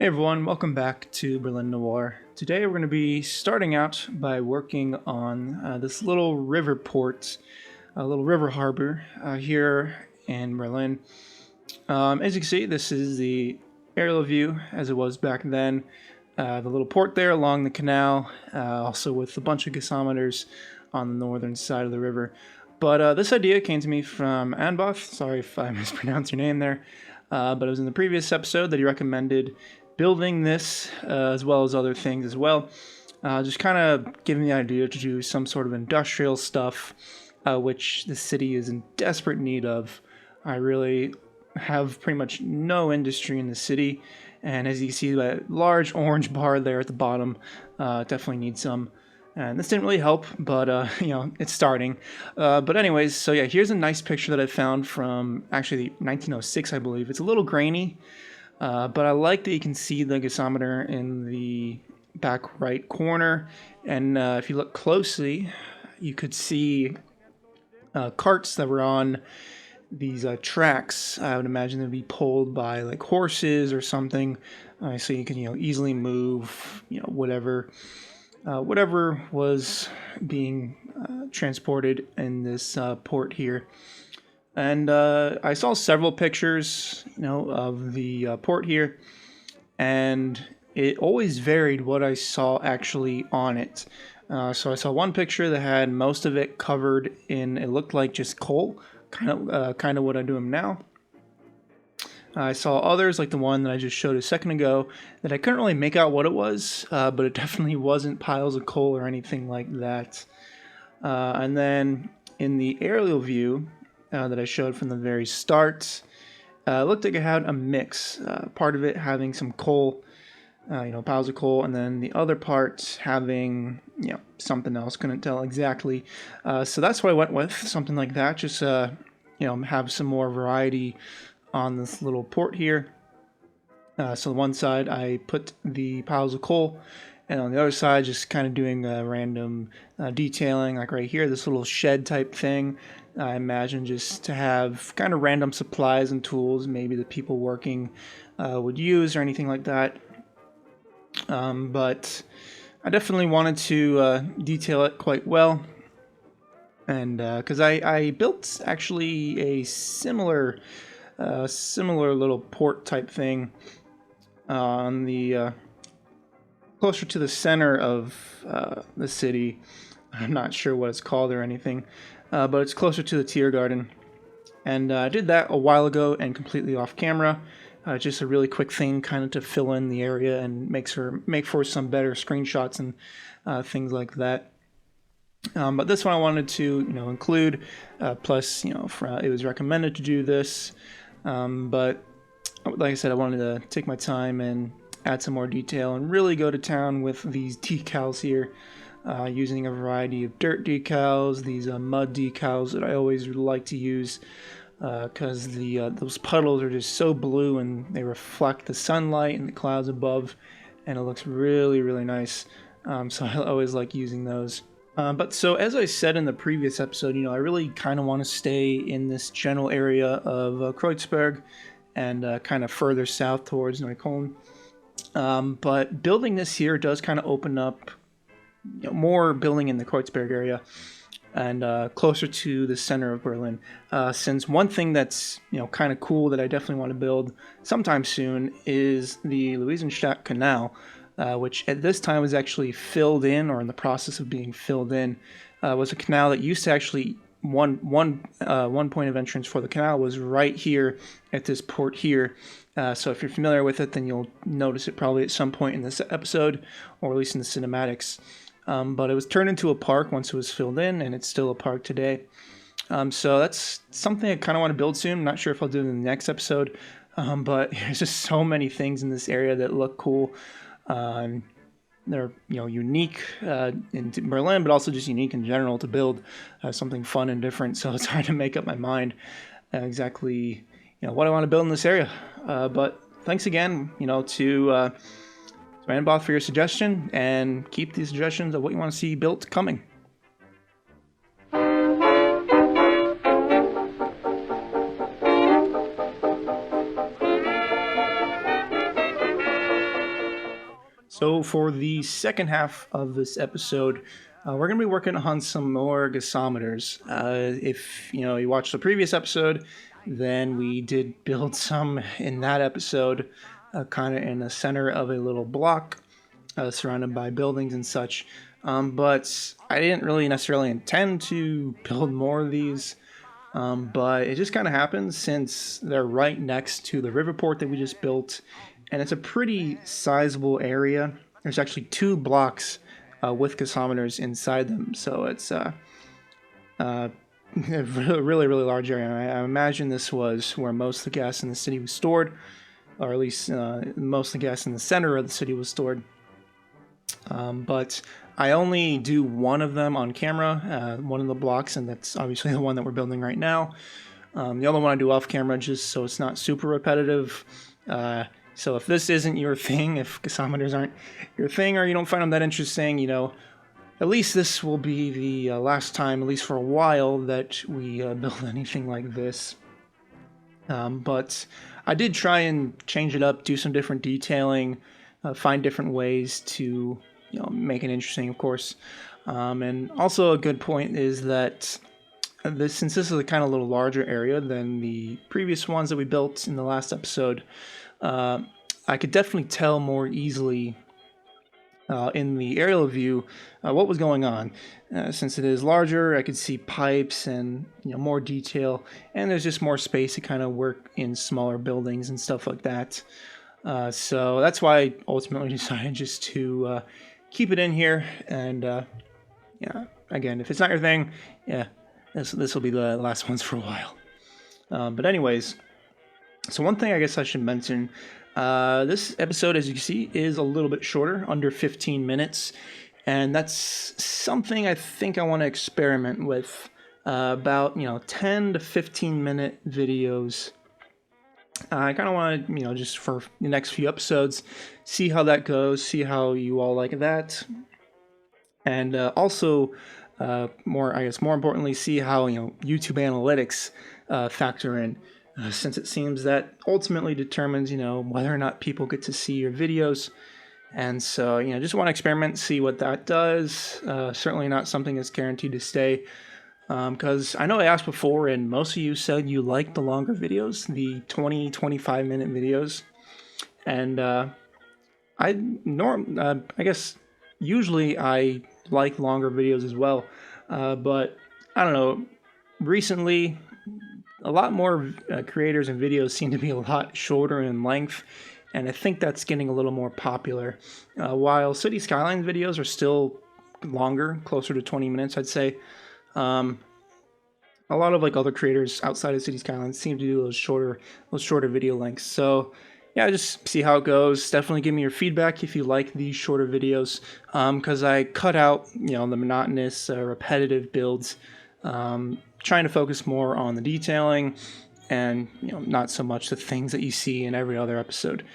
Everyone, welcome back to Berlin Noir. Today we're going to be starting out by working on this little river port, a little river harbor here in Berlin. As you can see, this is the aerial view as it was back then. The little port there along the canal, also with a bunch of gasometers on the northern side of the river. But this idea came to me from Anboth. Sorry if I mispronounced your name there. But it was in the previous episode that he recommended building this as well as other things as well. Just kind of giving the idea to do some sort of industrial stuff, which the city is in desperate need of. I really have pretty much no industry in the city, and as you can see, that large orange bar there at the bottom definitely needs some. And this didn't really help, but it's starting. But anyways, so yeah, here's a nice picture that I found from actually 1906, I believe. It's a little grainy, but I like that you can see the gasometer in the back right corner. And if you look closely, you could see carts that were on these tracks. I would imagine they'd be pulled by like horses or something, so you can easily move whatever was being transported in this port here. And I saw several pictures of the port here, and it always varied what I saw actually on it. So I saw one picture that had most of it covered in, it looked like just coal, kind of what I do now. I saw others, like the one that I just showed a second ago, that I couldn't really make out what it was, but it definitely wasn't piles of coal or anything like that. And then in the aerial view that I showed from the very start, it looked like it had a mix. Part of it having some coal, piles of coal, and then the other part having, something else. Couldn't tell exactly. So that's what I went with, something like that. Just, have some more variety on this little port here. So on one side I put the piles of coal, and on the other side just kind of doing random detailing, like right here, this little shed type thing. I imagine just to have kind of random supplies and tools maybe the people working would use or anything like that. But I definitely wanted to detail it quite well, and because I built actually a similar little port type thing on the closer to the center of the city. I'm not sure what it's called or anything, but it's closer to the Tiergarten. And I did that a while ago and completely off camera. Just a really quick thing, kind of to fill in the area and make for some better screenshots and things like that. But this one I wanted to include. Plus, it was recommended to do this. But like I said, I wanted to take my time and add some more detail and really go to town with these decals here, using a variety of dirt decals, these mud decals that I always like to use, because those puddles are just so blue and they reflect the sunlight and the clouds above, and it looks really, really nice. So I always like using those. But so as I said in the previous episode, I really kind of want to stay in this general area of Kreuzberg and kind of further south towards Neukölln. But building this here does kind of open up more building in the Kreuzberg area and closer to the center of Berlin. Since one thing that's kind of cool that I definitely want to build sometime soon is the Luisenstadt Canal. Which at this time was actually filled in, or in the process of being filled in. Was a canal that used to actually one point of entrance for the canal was right here at this port here. So if you're familiar with it, then you'll notice it probably at some point in this episode, or at least in the cinematics. But it was turned into a park once it was filled in, and it's still a park today. So that's something I kind of want to build soon. I'm not sure if I'll do it in the next episode, but there's just so many things in this area that look cool. They're unique in Berlin, but also just unique in general to build something fun and different. So it's hard to make up my mind exactly what I want to build in this area. But thanks again to Anboth for your suggestion, and keep these suggestions of what you want to see built coming. So for the second half of this episode, we're going to be working on some more gasometers. If you watched the previous episode, then we did build some in that episode, kind of in the center of a little block, surrounded by buildings and such. But I didn't really necessarily intend to build more of these. But it just kind of happens since they're right next to the riverport that we just built, and it's a pretty sizable area. There's actually 2 blocks with gasometers inside them, so it's a really, really large area. I imagine this was where most of the gas in the city was stored, or at least most of the gas in the center of the city was stored. But I only do one of them on camera, one of the blocks, and that's obviously the one that we're building right now. The other one I do off camera just so it's not super repetitive. So if this isn't your thing, if gasometers aren't your thing, or you don't find them that interesting, at least this will be the last time, at least for a while, that we build anything like this. But I did try and change it up, do some different detailing, find different ways to make it interesting, of course. And also a good point is that since this is a kind of little larger area than the previous ones that we built in the last episode, I could definitely tell more easily in the aerial view what was going on. Since it is larger, I could see pipes and more detail, and there's just more space to kind of work in smaller buildings and stuff like that. So that's why I ultimately decided just to keep it in here. And again, if it's not your thing, this will be the last ones for a while. But anyways, so one thing I guess I should mention, this episode, as you can see, is a little bit shorter, under 15 minutes. And that's something I think I want to experiment with, about 10 to 15 minute videos. I kind of want to, just for the next few episodes, see how that goes, see how you all like that. And also, more importantly, see how YouTube analytics factor in, since it seems that ultimately determines whether or not people get to see your videos. And so just want to experiment, see what that does. Certainly not something that's guaranteed to stay, because I know I asked before, and most of you said you like the longer videos, the 20-25 minute videos. And I guess usually I like longer videos as well, but I don't know, recently a lot more creators and videos seem to be a lot shorter in length, and I think that's getting a little more popular. While City Skylines videos are still longer, closer to 20 minutes, I'd say. A lot of other creators outside of City Skylines seem to do those shorter video lengths. So yeah, just see how it goes. Definitely give me your feedback if you like these shorter videos, because I cut out the monotonous, repetitive builds, trying to focus more on the detailing and not so much the things that you see in every other episode,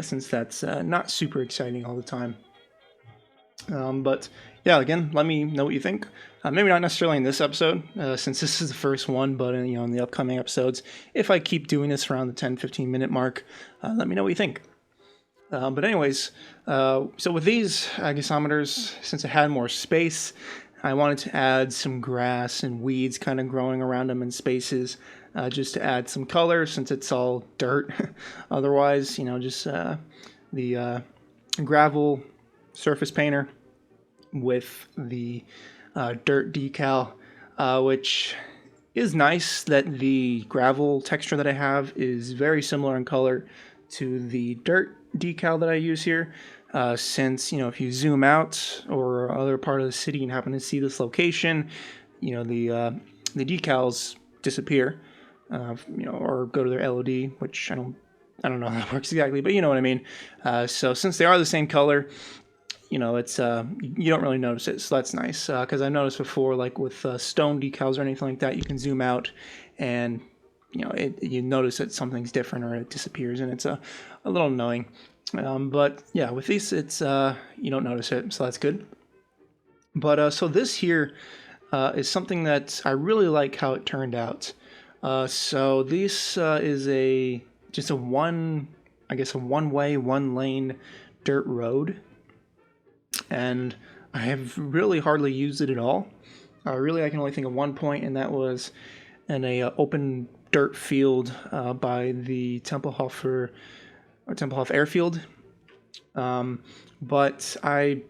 since that's not super exciting all the time. But yeah, again, let me know what you think. Maybe not necessarily in this episode, since this is the first one, but in the upcoming episodes, if I keep doing this around the 10-15 minute mark, let me know what you think. But anyways, so with these gasometers, since I had more space, I wanted to add some grass and weeds kind of growing around them in spaces, just to add some color, since it's all dirt. Otherwise, just the gravel surface painter with the dirt decal, which is nice that the gravel texture that I have is very similar in color to the dirt decal that I use here. Since if you zoom out or other part of the city and happen to see this location, the decals disappear, or go to their LOD, which I don't know how that works exactly, but you know what I mean. So since they are the same color, it's you don't really notice it, so that's nice. Because I noticed before, with stone decals or anything like that, you can zoom out and you notice that something's different or it disappears, and it's a little annoying. But yeah, with these, it's you don't notice it, so that's good. But so this here is something that I really like how it turned out. So this is just a one-way, one-lane dirt road. and I have really hardly used it at all. Really, I can only think of one point, and that was in a open dirt field by the Tempelhof airfield. But I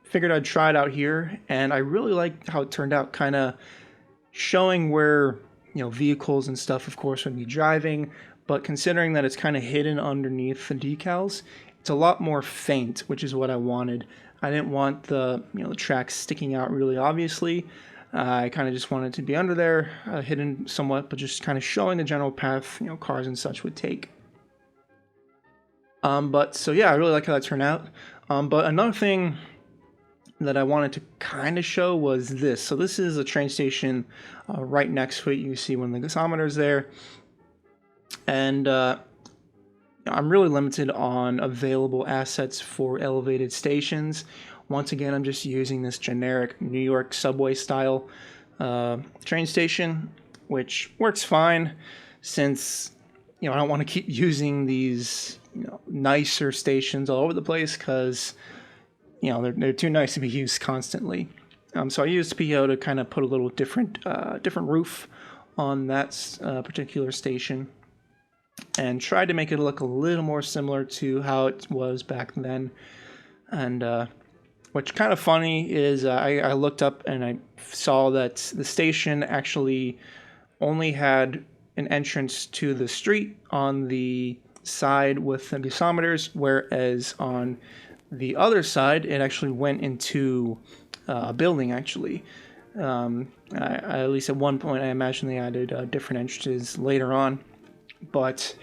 figured I'd try it out here, and I really liked how it turned out, kind of showing where vehicles and stuff, of course, would be driving, but considering that it's kind of hidden underneath the decals, it's a lot more faint, which is what I wanted. I didn't want the the tracks sticking out really obviously. I kind of just wanted to be under there, hidden somewhat, but just kind of showing the general path cars and such would take. But so yeah, I really like how that turned out. But another thing that I wanted to kind of show was this. So this is a train station right next to it. You see one of the gasometers there. And I'm really limited on available assets for elevated stations. Once again, I'm just using this generic New York subway style train station, which works fine since I don't want to keep using these nicer stations all over the place because they're too nice to be used constantly. So I used PO to kind of put a little different roof on that particular station and tried to make it look a little more similar to how it was back then. And what's kind of funny is I looked up and I saw that the station actually only had an entrance to the street on the side with the gasometers, whereas on the other side it actually went into a building actually. At least at one point I imagine they added different entrances later on, but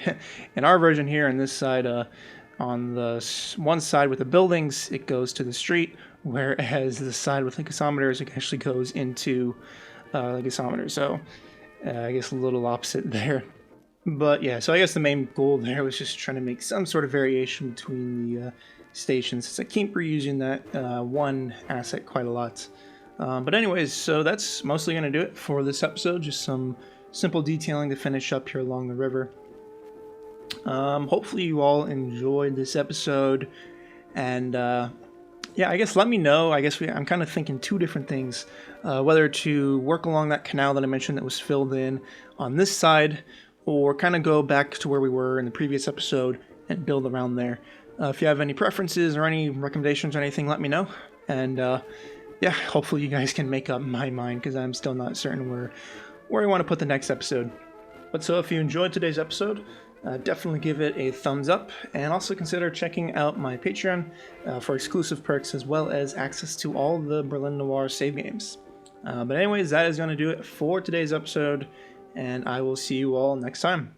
in our version here on this side, on the one side with the buildings it goes to the street, whereas the side with the gasometers it actually goes into the gasometer. So I guess a little opposite there. But yeah, so I guess the main goal there was just trying to make some sort of variation between the stations, since I keep reusing that one asset quite a lot. But anyways, so that's mostly going to do it for this episode. Just some simple detailing to finish up here along the river. Hopefully you all enjoyed this episode, and yeah, I guess let me know. I guess I'm kind of thinking two different things, whether to work along that canal that I mentioned that was filled in on this side, or kind of go back to where we were in the previous episode and build around there. If you have any preferences or any recommendations or anything, let me know. And yeah, hopefully you guys can make up my mind, because I'm still not certain where I want to put the next episode. But so if you enjoyed today's episode, definitely give it a thumbs up, and also consider checking out my Patreon for exclusive perks as well as access to all the Berlin Noir save games. But anyways, that is going to do it for today's episode, and I will see you all next time.